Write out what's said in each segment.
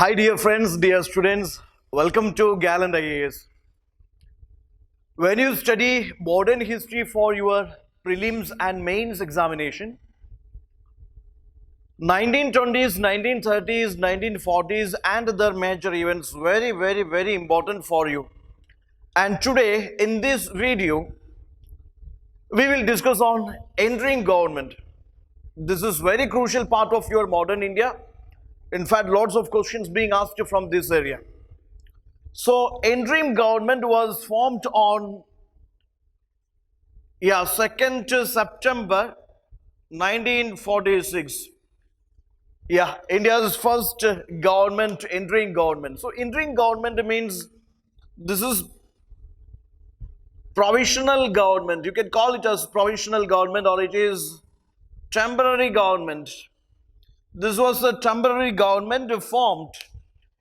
Hi dear friends, dear students, welcome to GALLANT IAS. When you study modern history for your prelims and mains examination, 1920s, 1930s, 1940s and other major events very important for you. And today in this video, we will discuss on interim government. This is very crucial part of your modern India. In fact, lots of questions being asked from this area. So, interim government was formed on 2nd September 1946. India's first government, interim government. So, interim government means this is provisional government. You can call it as provisional government or it is temporary government. This was a temporary government formed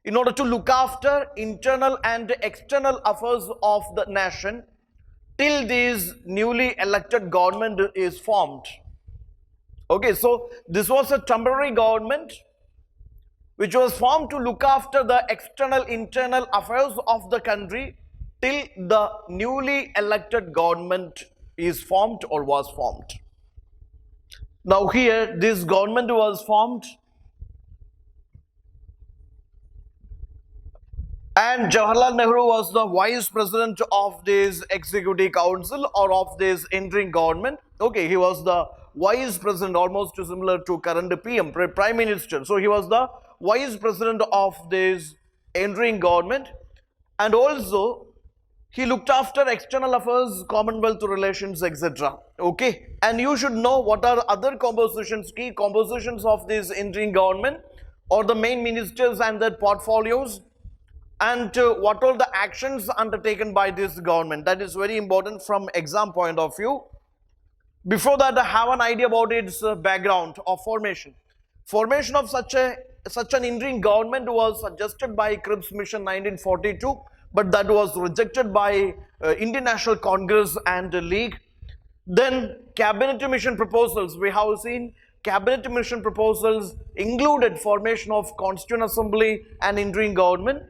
in order to look after internal and external affairs of the nation till this newly elected government is formed. Okay, so this was a temporary government which was formed to look after the external internal affairs of the country till the newly elected government is formed or was formed. Now here this government was formed and Jawaharlal Nehru was the vice president of this executive council or of this interim government. Okay, he was the vice president, almost similar to current PM, prime minister. So he was the vice president of this interim government and also he looked after external affairs, Commonwealth relations, etc. Okay, and you should know what are other compositions, key compositions of this interim government or the main ministers and their portfolios, and what are the actions undertaken by this government. That is very important from exam point of view. Before that, I have an idea about its background or formation. Formation of such an interim government was suggested by Cripps Mission 1942. But that was rejected by Indian National Congress and the League. Then cabinet mission proposals, we have seen cabinet mission proposals included formation of Constituent Assembly and interim government.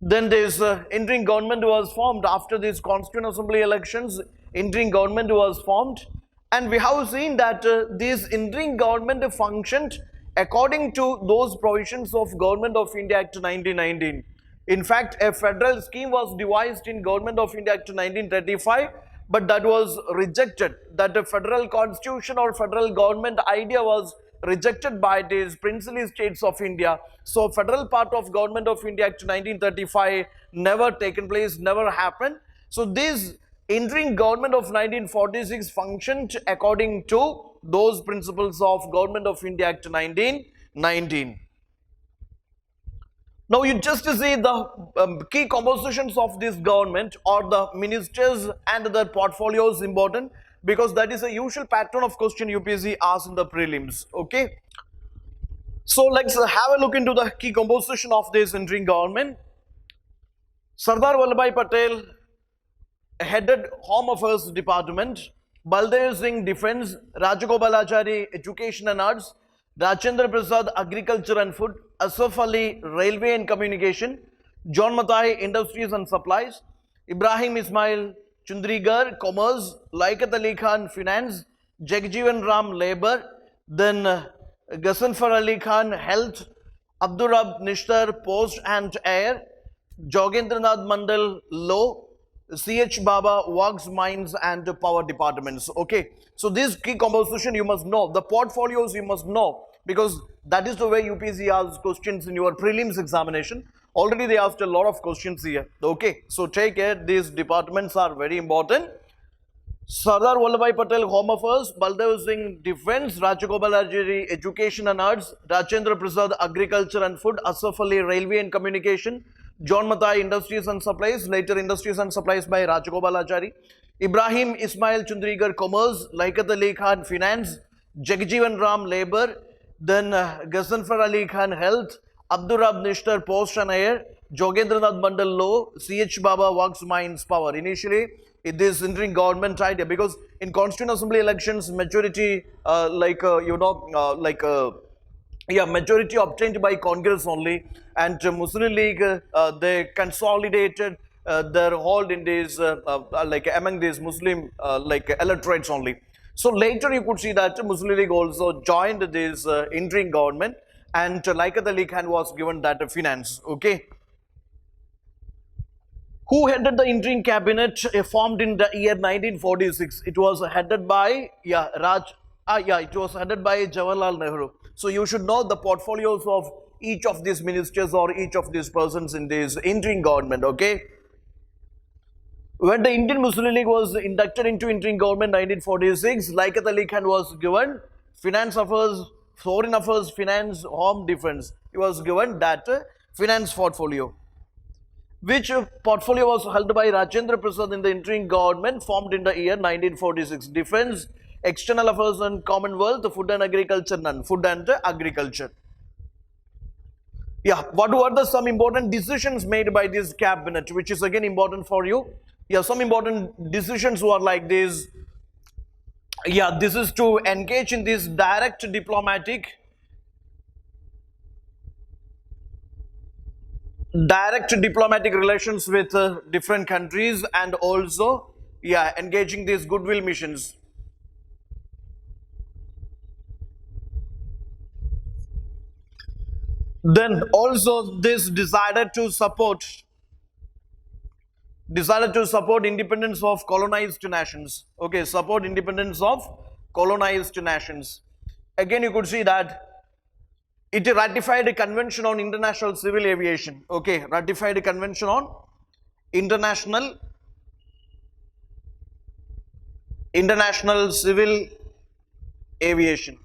Then this interim government was formed after these Constituent Assembly elections. Interim government was formed and we have seen that this interim government functioned according to those provisions of Government of India Act 1919. In fact, a federal scheme was devised in Government of India Act 1935, but that was rejected. That the federal constitution or federal government idea was rejected by these princely states of India. So, federal part of Government of India Act 1935 never taken place, never happened. So, this interim government of 1946 functioned according to those principles of Government of India Act 1919. Now you just see the key compositions of this government or the ministers and their portfolios important because that is a usual pattern of question UPSC asks in the prelims. Okay, so let's have a look into the key composition of this interim government. Sardar Vallabhbhai Patel headed Home Affairs Department, Baldev Singh Defence, Rajagopalachari Education and Arts, Rajendra Prasad Agriculture and Food, Asaf Ali Railway and Communication, John Mathai Industries and Supplies, Ibrahim Ismail Chundrigar Commerce, Laikat Ali Khan Finance, Jagjeevan Ram Labour, then Ghasanfar Ali Khan Health, Abdurrab Nishtar Post and Air, Jogendranath Mandal Law, CH Baba Works, Mines and Power Departments. Okay, so this key composition you must know, the portfolios you must know because that is the way UPSC asks questions in your prelims examination. Already they asked a lot of questions here. Okay, so take care, these departments are very important. Sardar Vallabhbhai Patel Home Affairs, Baldev Singh Defence, Rajagopalachari Education and Arts, Rajendra Prasad Agriculture and Food, Asaf Ali Railway and Communication, John Mathai Industries and Supplies, later Industries and Supplies by Rajagopalachari, Ibrahim Ismail Chundrigar Commerce, Laikat Ali Khan Finance, Jagjeevan Ram Labour, then Ghasanfar Ali Khan Health, Abdurrab Nishtar Post and Air, Jogendranath Mandal Law, CH Baba Works, Mines, Power. Initially, this interim government idea because in Constituent Assembly elections, majority yeah, majority obtained by Congress only, and Muslim League they consolidated their hold in these like among these Muslim like electorates only. So later you could see that Muslim League also joined this interim government, and Liaquat Ali Khan was given that finance. Okay, who headed the interim cabinet formed in the year 1946? It was headed by, yeah, it was headed by Jawaharlal Nehru. So you should know the portfolios of each of these ministers or each of these persons in this interim government. Okay, when the Indian Muslim League was inducted into interim government 1946, Liaquat Ali Khan was given finance affairs, foreign affairs, finance, home defense. He was given that finance portfolio. Which portfolio was held by Rajendra Prasad in the interim government formed in the year 1946? Defense, External Affairs and Commonwealth, Food and Agriculture, none. Food and Agriculture. Yeah, what were the some important decisions made by this cabinet, which is again important for you? Yeah, some important decisions were like this. Yeah, this is to engage in this direct diplomatic relations with different countries, and also, yeah, engaging these goodwill missions. Then also this decided to support independence of colonized nations. Okay, support independence of colonized nations. Again, you could see that it ratified a convention on international civil aviation. Okay, ratified a convention on international civil aviation.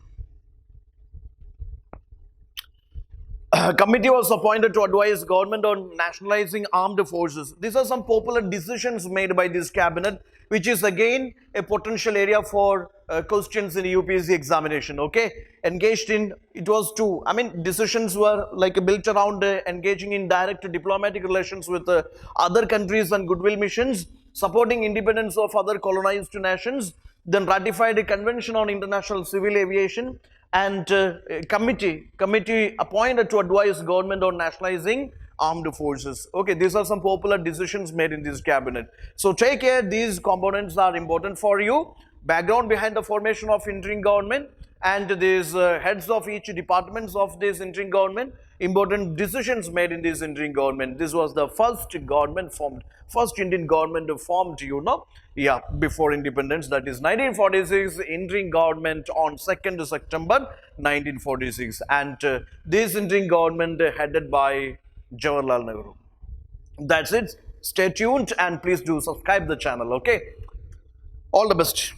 Committee was appointed to advise government on nationalizing armed forces. These are some popular decisions made by this cabinet, which is again a potential area for questions in UPSC examination. Okay, engaged in, it was two, I mean, decisions were like built around engaging in direct diplomatic relations with other countries and goodwill missions, supporting independence of other colonized nations, then ratified a convention on international civil aviation, and committee appointed to advise government on nationalizing armed forces. Okay, these are some popular decisions made in this cabinet. So take care, these components are important for you. Background behind the formation of interim government, and these heads of each departments of this interim government, important decisions made in this interim government. This was the first government formed, first Indian government formed, you know, yeah, before independence, that is 1946, interim government on 2nd September 1946, and this interim government headed by Jawaharlal Nehru. That's it. Stay tuned and please do subscribe the channel. Okay, all the best.